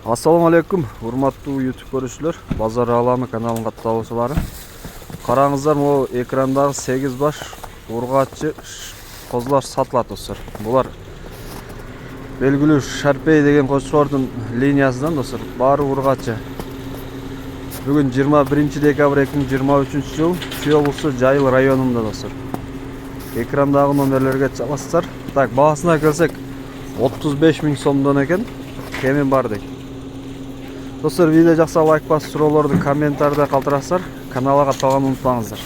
Assalamu alaikum, урматтуу YouTube көрүүчүлөр. Базар алаңы каналын катталуучулары. Караңыздар, могу экрандагы 8 баш ургаччы козулар сатылат достор. Булар белгилүү Шарпей деген козчулордун линиясынан достор. Баары ургаччы. Бүгүн 21 декабрь 2023 жыл Чүй облусу Жайыл районунда достор. Экрандагы номерлерге чаласыздар. Так, баасына келсек 35 000 сомдон экен. Кемен бар дейт. Достор, видео жақса лайк басып, суроолорду комментарийде калтырасыздар. Каналга катталганды унутпаңыздар.